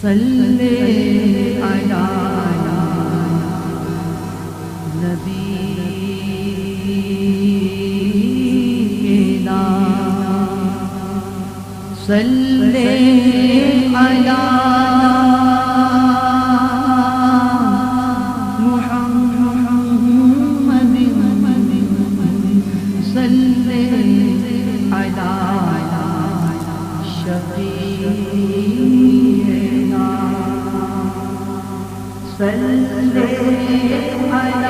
صلی علی نبینا صلی علی محمد صلی علی شفیعنا صلی علی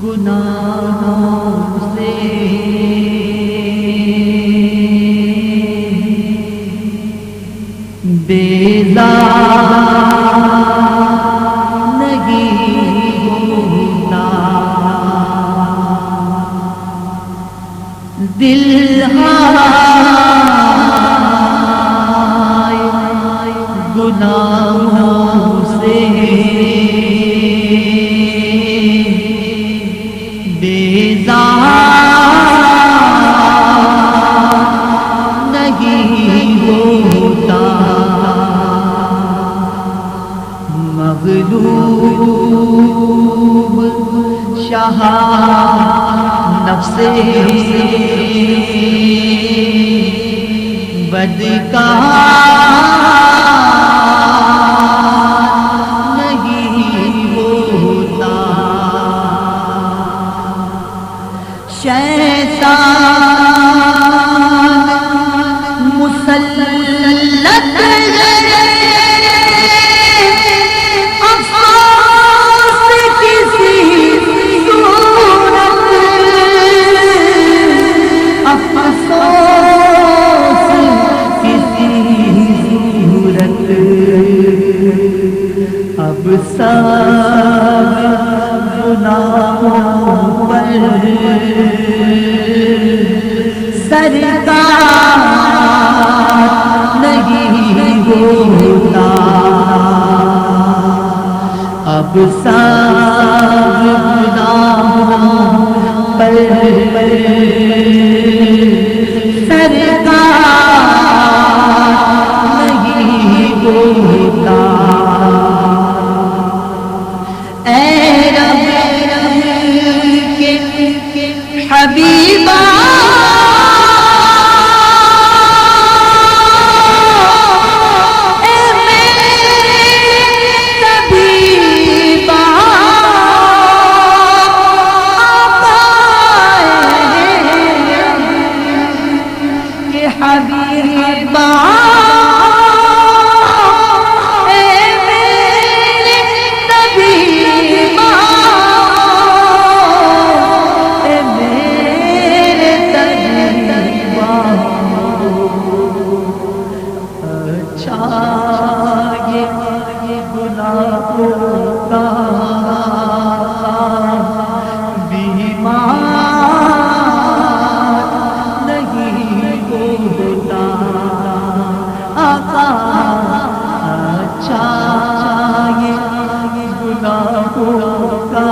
گناہوں سے بیزار نہیں ہوتا، دل گناہوں سے بیزار نہیں ہوتا، مغلوب شاہ نفس بدکار نہیں ہوتا، شیطان مسلط اب سب گناہوں پر سرکار نہیں ہوتا، اب سب گناہوں پر سرکار نہیں ہوتا، حبیبا اے میرے طبیبا کہ حبیبا حبیبا اے میرے طبیبا اے میرے طبیبا اچھا یہ گناہوں کا بیمار نہیں ہوتا، اچھا یہ گناہوں کا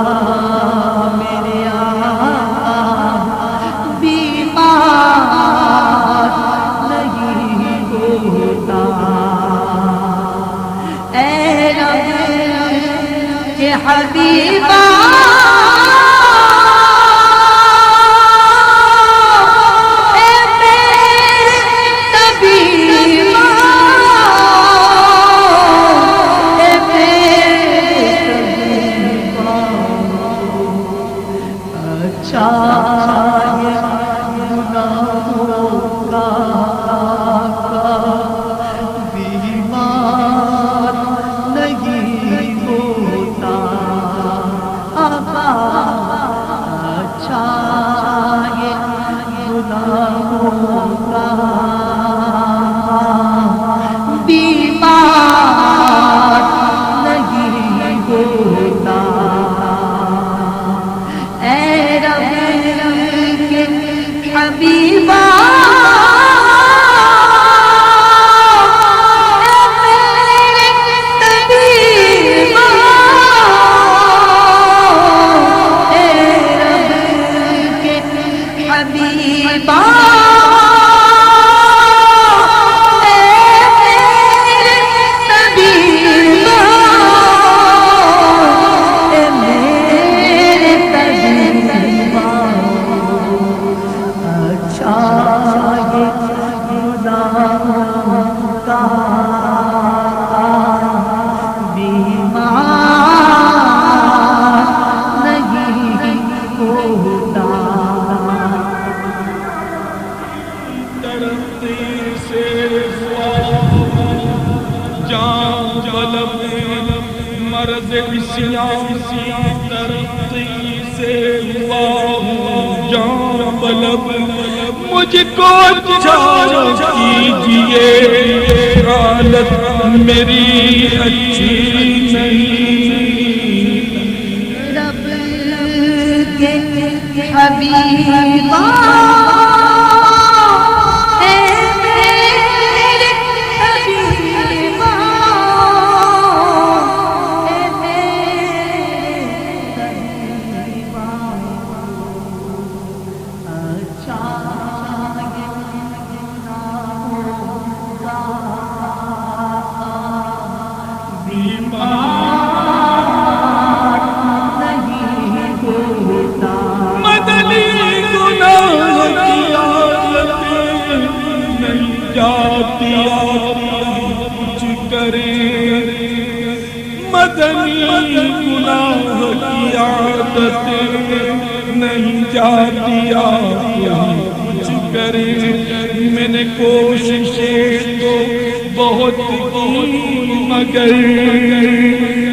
بیمار نہیں ہوتا، اے رب کے حبیبا حبیبا مرض عصیان ترقی سے ہوا ہوں جان بلب مجھ کو اچھا کیجئے حالت میری اچھی نہیں رب کے حبیبا مدنی گناہ کی عادت نہیں جاتی کچھ کرے میں نے کوششیں تو بہت کی مگر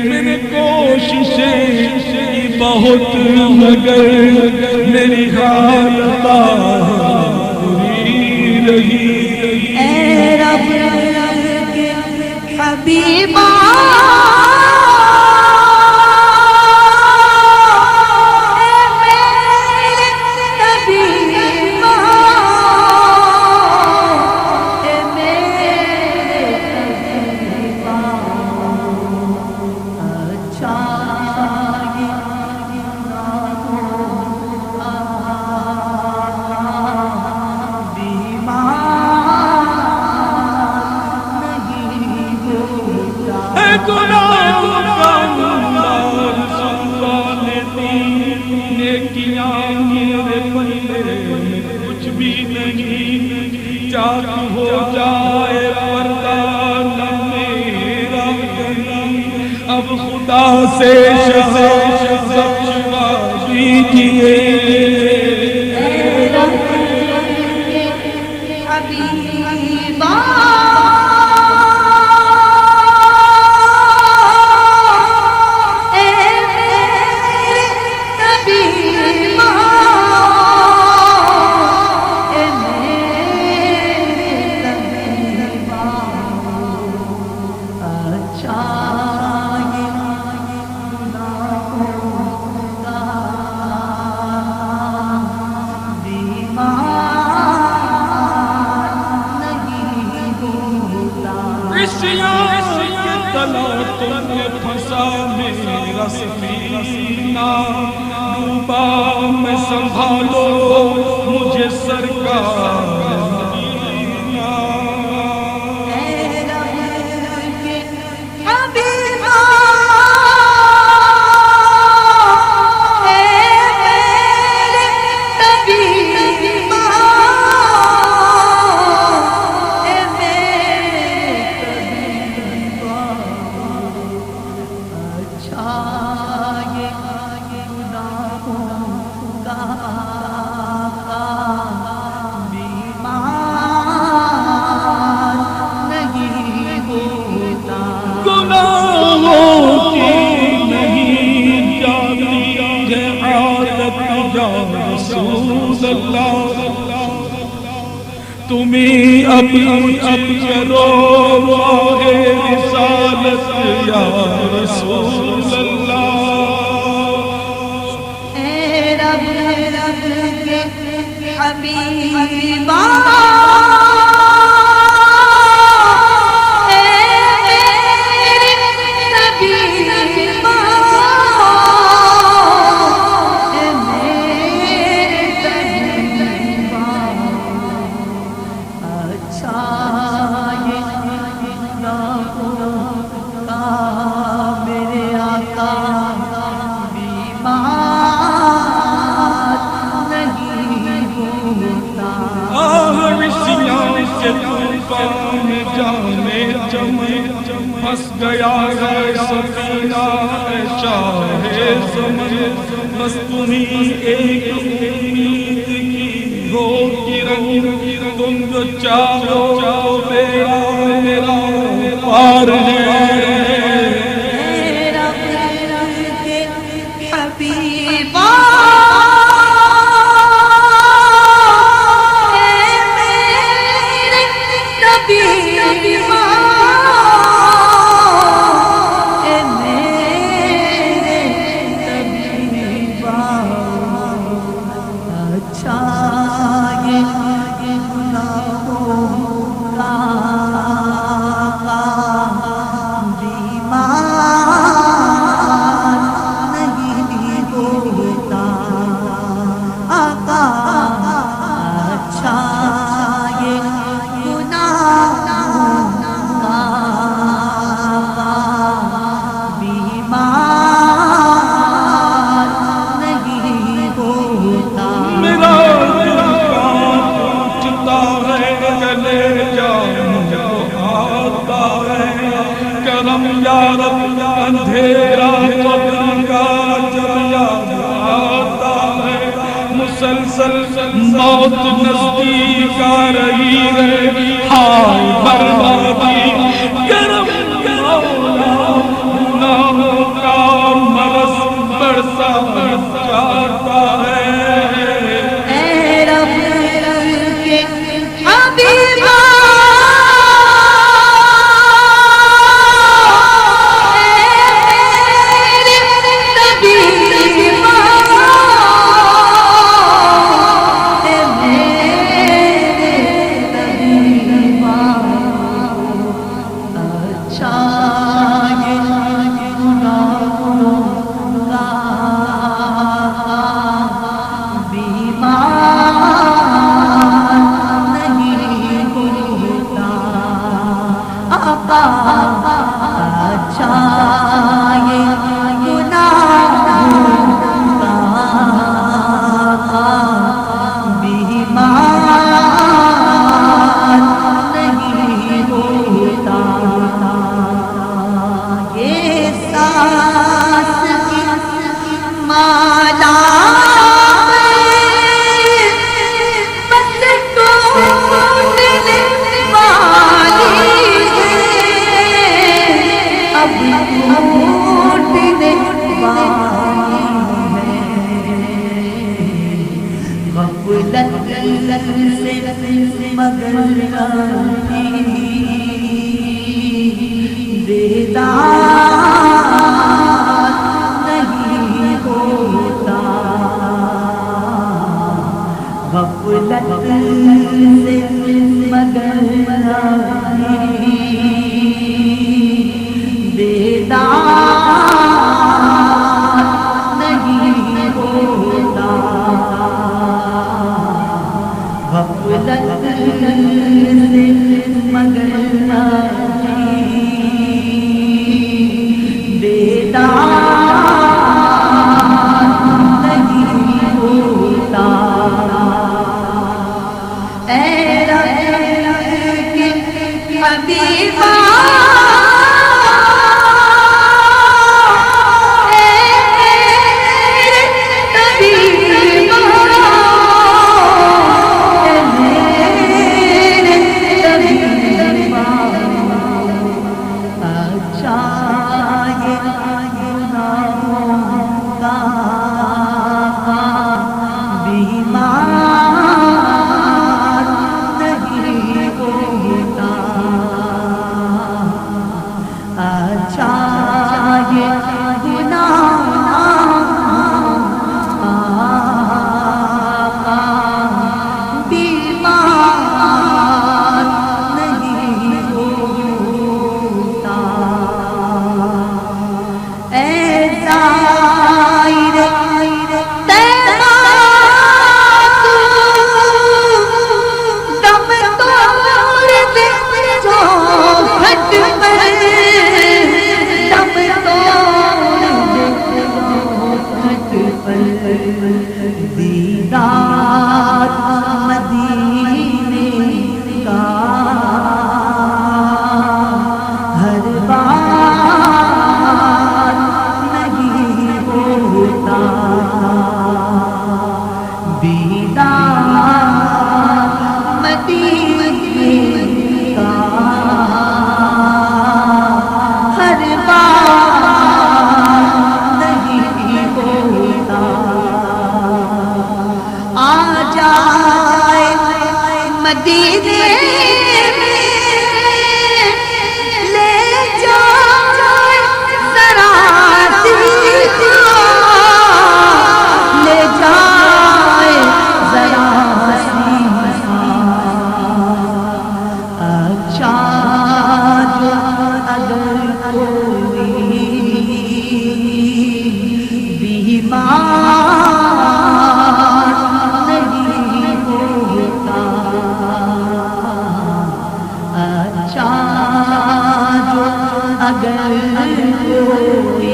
میں نے کوششیں کی بہت مگر میری حالت بری رہی اے رب کے حبیبا کچھ بھی نہیں چاک ہو جائے پردہ نہ میرا اب خدا سے بخشوا دیجئے پھنسا میرا سفینہ ڈوبا میں سنبھالو مجھے سرکار تمہیں اب کرو راہ رسالت یا رسول اللہ اے رب کے حبیبا میں جانے چمن پھنس گیا ہے سفینہ اے شاہ زمن بس تمہیں ایک امید کی ہو کرن تم جو چاہو بیڑا میرا پار ہے اندھیرا قبر کا جب یاد آتا ہے مسلسل موت نزدیک آ رہی ہے ہائے بربادی کرم مولا گناہوں کا مرض برسا جاتا ہے اے رب کے حبیبا مدینے میں لے جائے ذرا سیدھا، لے جائے ذرا سیدھا، اچھا جو اگر کوئی بیمار نہیں ہوتا، اچھا جو اگر کوئی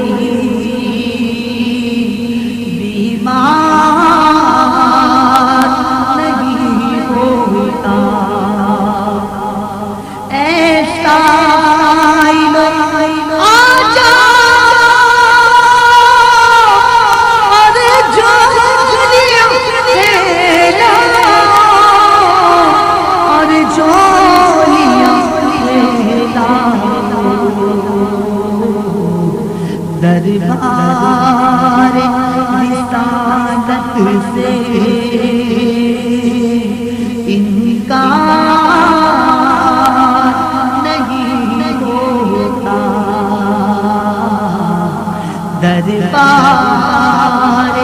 بیمار نہیں ہوتا، ایسا دربار رسالت سے انکار نہیں ہوتا، دربار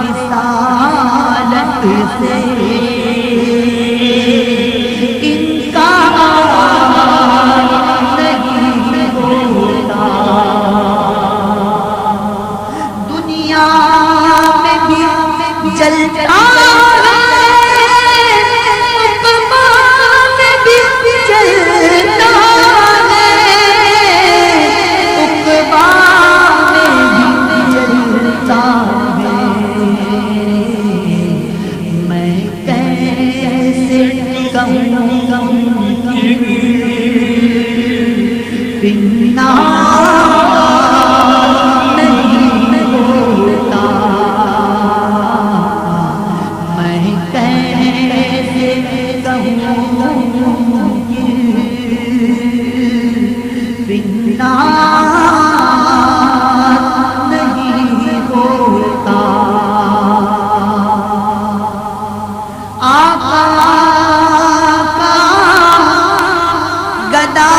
رسالت سے چلتا ہے، عقبہ میں بھی چلتا ہے، عقبہ میں بھی چلتا ہے، میں کیسے کہوں بنا نہیں ہوتا، آقا کا گدا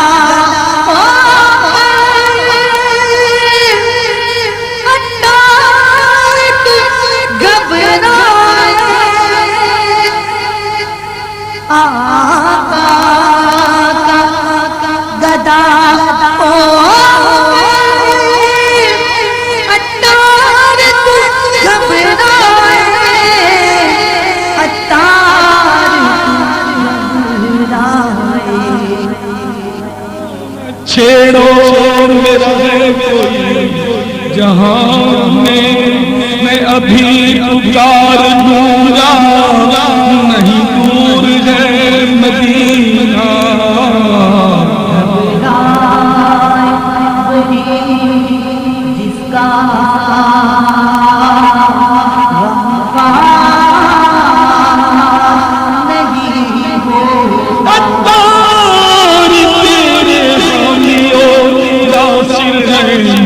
چھیڑو میرا ہے کوئی جہاں میں ابھی پکار دوں گا، نہیں دور ہے مدینہ، جس کا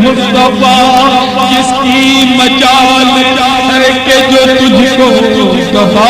مصطفیٰ کس کی مجال ہے کہ جو تجھ کو کہا